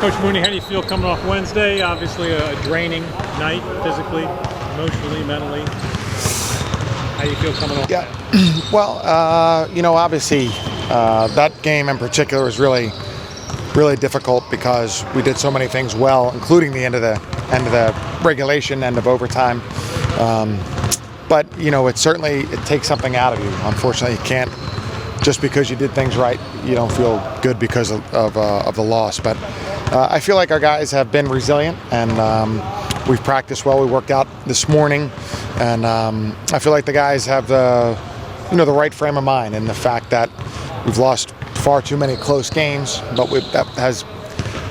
Coach Mooney, how do you feel coming off Wednesday? Obviously a draining night, physically, emotionally, mentally. How do you feel coming off? Yeah, well, obviously that game in particular was really difficult because we did so many things well, including the end of the regulation, end of overtime. But it takes something out of you. Unfortunately, you can't just because you did things right, you don't feel good because of the loss. But I feel like our guys have been resilient, and we've practiced well. We worked out this morning, and I feel like the guys have the right frame of mind, and the fact that we've lost far too many close games, but that has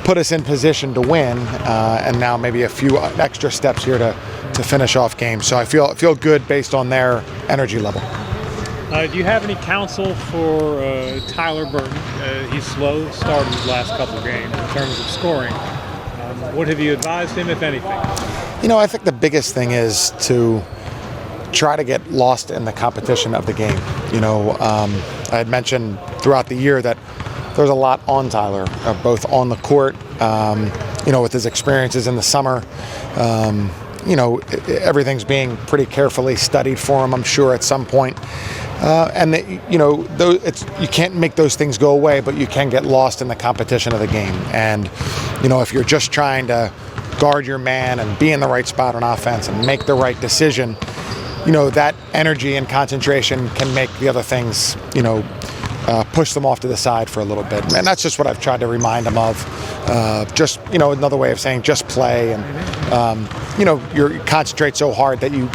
put us in position to win, and now maybe a few extra steps here to finish off games. So I feel good based on their energy level. Do you have any counsel for Tyler Burton? He's slow starting his last couple of games in terms of scoring. What have you advised him, if anything? I think the biggest thing is to try to get lost in the competition of the game. I had mentioned throughout the year that there's a lot on Tyler, both on the court, with his experiences in the summer. Everything's being pretty carefully studied for him, I'm sure, at some point. You can't make those things go away, but you can get lost in the competition of the game. And, if you're just trying to guard your man and be in the right spot on offense and make the right decision, that energy and concentration can make the other things, push them off to the side for a little bit. And that's just what I've tried to remind them of. Another way of saying just play, and, you concentrate so hard that you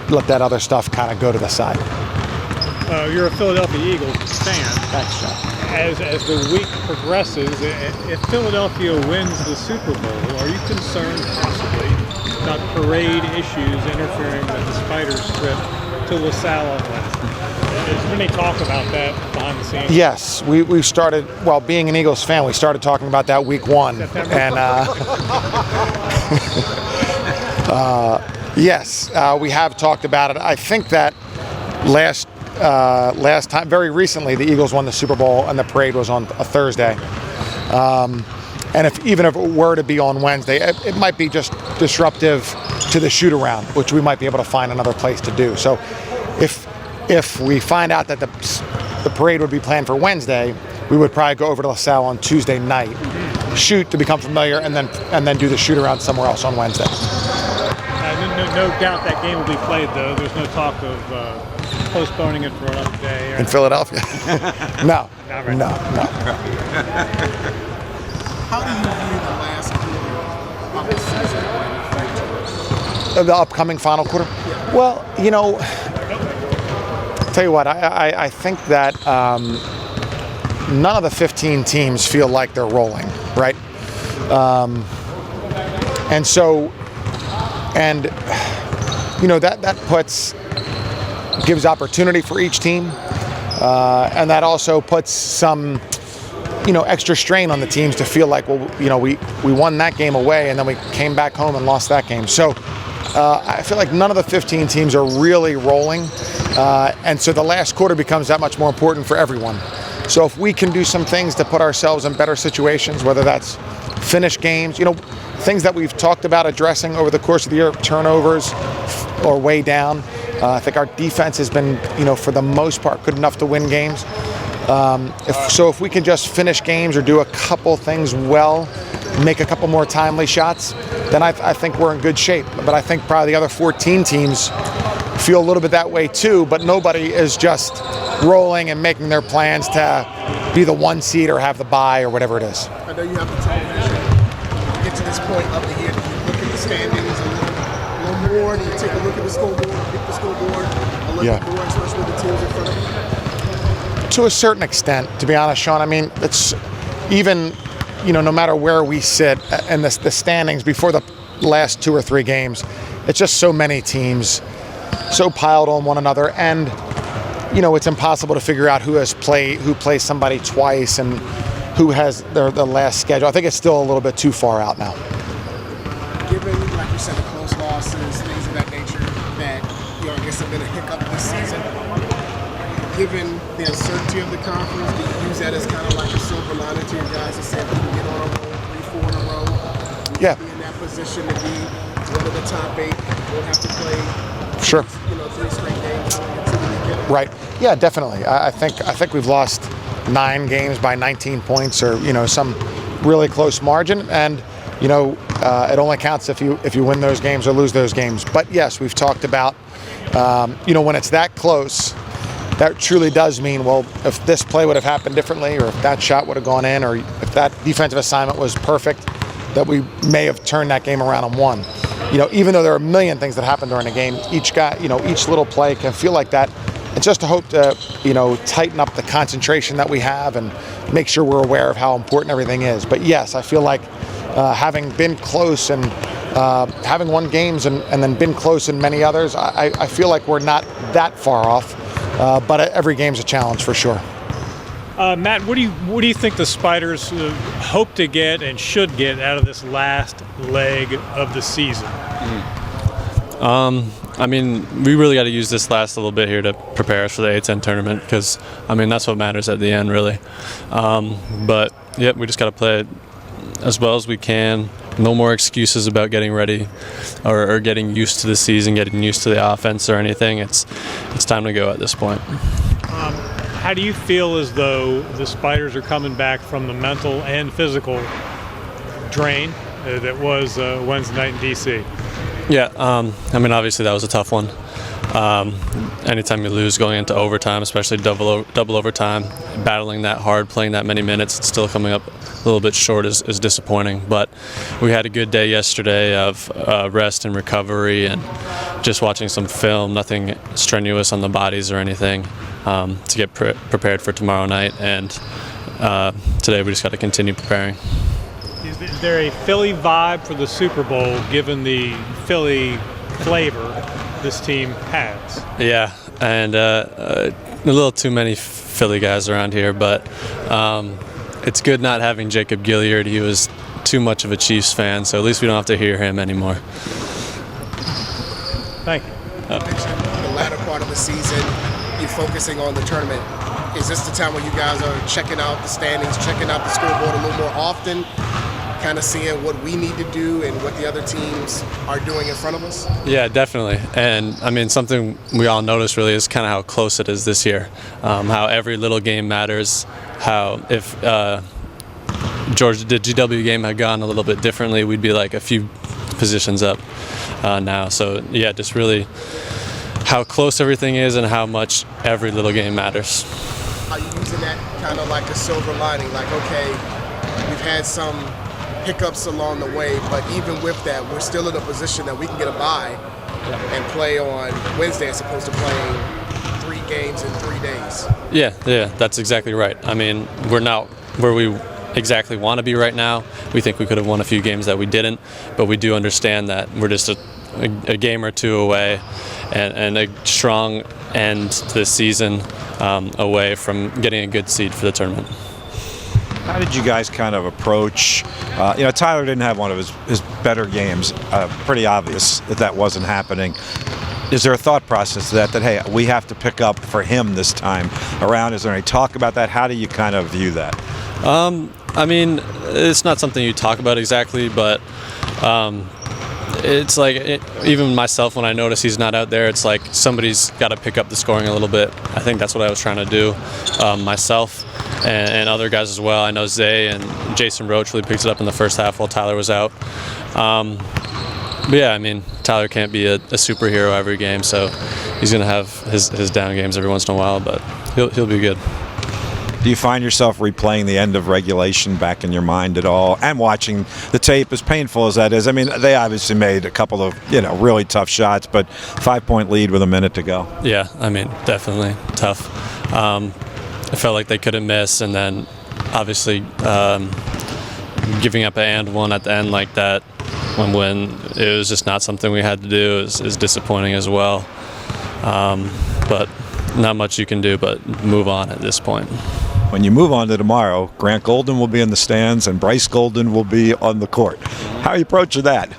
let that other stuff kind of go to the side. You're a Philadelphia Eagles fan. Thanks, John. As the week progresses, if Philadelphia wins the Super Bowl, are you concerned possibly about parade issues interfering with the Spiders' trip to LaSalle on Wednesday? Is there any talk about that behind the scenes? Yes, we started, being an Eagles fan, we started talking about that week one. September. And yes, we have talked about it. I think that last time, very recently, the Eagles won the Super Bowl and the parade was on a Thursday. And even if it were to be on Wednesday, it might be just disruptive to the shoot around, which we might be able to find another place to do. So if we find out that the parade would be planned for Wednesday, we would probably go over to LaSalle on Tuesday night, shoot to become familiar, and then do the shoot around somewhere else on Wednesday. No doubt that game will be played, though. There's no talk of postponing it for another day. In Philadelphia? No. Not right No. How do you view the last quarter of the season? The upcoming final quarter? Yeah. Well, tell you what, I think that none of the 15 teams feel like they're rolling, right? That gives opportunity for each team, and that also puts some extra strain on the teams to feel like, we won that game away and then we came back home and lost that game. So I feel like none of the 15 teams are really rolling, and so the last quarter becomes that much more important for everyone. So if we can do some things to put ourselves in better situations, whether that's finish games, things that we've talked about addressing over the course of the year, turnovers or way down. I think our defense has been, for the most part, good enough to win games. If we can just finish games or do a couple things well, make a couple more timely shots, then I think we're in good shape. But I think probably the other 14 teams feel a little bit that way too, but nobody is just rolling and making their plans to be the 1 seed or have the bye or whatever it is. I know you have the television. Get to this point of the year, do you look at the standings a little more? Do you take a look at the scoreboard, pick the scoreboard, a little bit more, especially with the teams in front of you? To a certain extent, to be honest, Sean. I mean, it's even, no matter where we sit in the standings before the last 2 or 3 games, it's just so many teams, so piled on one another, and it's impossible to figure out who plays somebody twice and who has the last schedule. I think it's still a little bit too far out now. Given, like you said, the close losses, things of that nature, that I guess have been a hiccup this season. Given the uncertainty of the conference, do you use that as kind of like a silver lining to your guys to say if we can get on a roll, 3-4 in a row? Yeah. be in that position to be one of the top 8. We'll have to play, Sure. 3 straight games going into the weekend. Right. Yeah, definitely. I think we've lost 9 games by 19 points or some really close margin, and it only counts if you win those games or lose those games. But yes, we've talked about when it's that close, that truly does mean, well, if this play would have happened differently, or if that shot would have gone in, or if that defensive assignment was perfect, that we may have turned that game around and won. Even though there are a million things that happen during a game, each little play can feel like that. It's just to hope to, tighten up the concentration that we have and make sure we're aware of how important everything is. But yes, I feel like having been close and having won games and then been close in many others, I feel like we're not that far off. But every game's a challenge for sure. Matt, what do you think the Spiders hope to get and should get out of this last leg of the season? We really got to use this last little bit here to prepare us for the A-10 tournament because, that's what matters at the end, really. But, we just got to play it as well as we can. No more excuses about getting ready or getting used to the season, getting used to the offense or anything. It's time to go at this point. How do you feel as though the Spiders are coming back from the mental and physical drain that was Wednesday night in D.C.? Yeah, obviously that was a tough one. Anytime you lose going into overtime, especially double overtime, battling that hard, playing that many minutes, it's still coming up a little bit short is disappointing. But we had a good day yesterday of rest and recovery and just watching some film, nothing strenuous on the bodies or anything, to get prepared for tomorrow night. And today we just got to continue preparing. Is there a Philly vibe for the Super Bowl given the Philly flavor this team has? Yeah, and a little too many Philly guys around here, but it's good not having Jacob Gilliard. He was too much of a Chiefs fan, so at least we don't have to hear him anymore. Thank you. The latter part of the season, you're focusing on the tournament. Is this the time where you guys are checking out the standings, checking out the scoreboard a little more often, kind of seeing what we need to do and what the other teams are doing in front of us? Yeah, definitely. And something we all notice really is kind of how close it is this year, how every little game matters, how if the GW game had gone a little bit differently, we'd be like a few positions up now. So yeah, just really how close everything is and how much every little game matters. Are you using that kind of like a silver lining? Like, okay, we've had some hiccups along the way, but even with that, we're still in a position that we can get a bye and play on Wednesday as opposed to playing 3 games in 3 days. Yeah, that's exactly right. We're not where we exactly want to be right now. We think we could have won a few games that we didn't, but we do understand that we're just a game or two away and a strong end to the season away from getting a good seed for the tournament. How did you guys kind of approach, Tyler didn't have one of his better games, pretty obvious that wasn't happening. Is there a thought process to that, hey, we have to pick up for him this time around? Is there any talk about that? How do you kind of view that? It's not something you talk about exactly, but it's like, even myself, when I notice he's not out there, it's like somebody's got to pick up the scoring a little bit. I think that's what I was trying to do myself and other guys as well. I know Zay and Jason Roach really picked it up in the first half while Tyler was out. But yeah, Tyler can't be a superhero every game, so he's going to have his down games every once in a while, but he'll be good. Do you find yourself replaying the end of regulation back in your mind at all, and watching the tape, as painful as that is? They obviously made a couple of really tough shots, but 5-point lead with a minute to go. Yeah, definitely tough. I felt like they couldn't miss, and then obviously giving up an and one at the end like that when it was just not something we had to do is disappointing as well. But not much you can do but move on at this point. When you move on to tomorrow, Grant Golden will be in the stands and Bryce Golden will be on the court. How are you approaching that?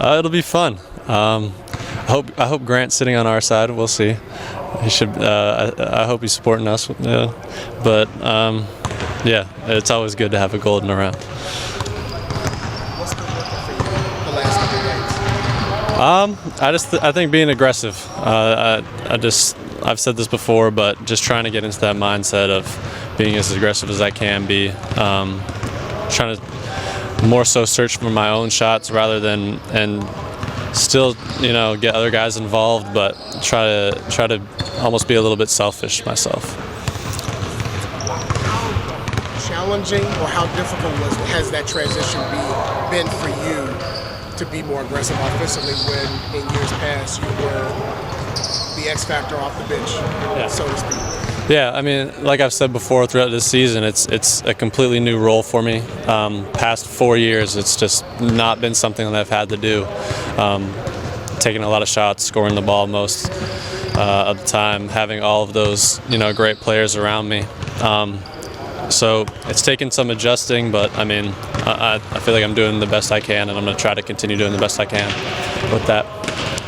It'll be fun. I hope Grant's sitting on our side. We'll see. He should. I hope he's supporting us. But it's always good to have a Golden around. What's been working for I think being aggressive. I've said this before, but just trying to get into that mindset of being as aggressive as I can be. Trying to more so search for my own shots rather than and still get other guys involved, but try to almost be a little bit selfish myself. Challenging or how difficult has that transition been for you to be more aggressive offensively when in years past you were the X factor off the bench, so to speak? Yeah, I mean, like I've said before throughout this season, it's a completely new role for me. Past 4 years, it's just not been something that I've had to do. Taking a lot of shots, scoring the ball most of the time, having all of those great players around me. So it's taken some adjusting, but I mean, I feel like I'm doing the best I can, and I'm going to try to continue doing the best I can with that.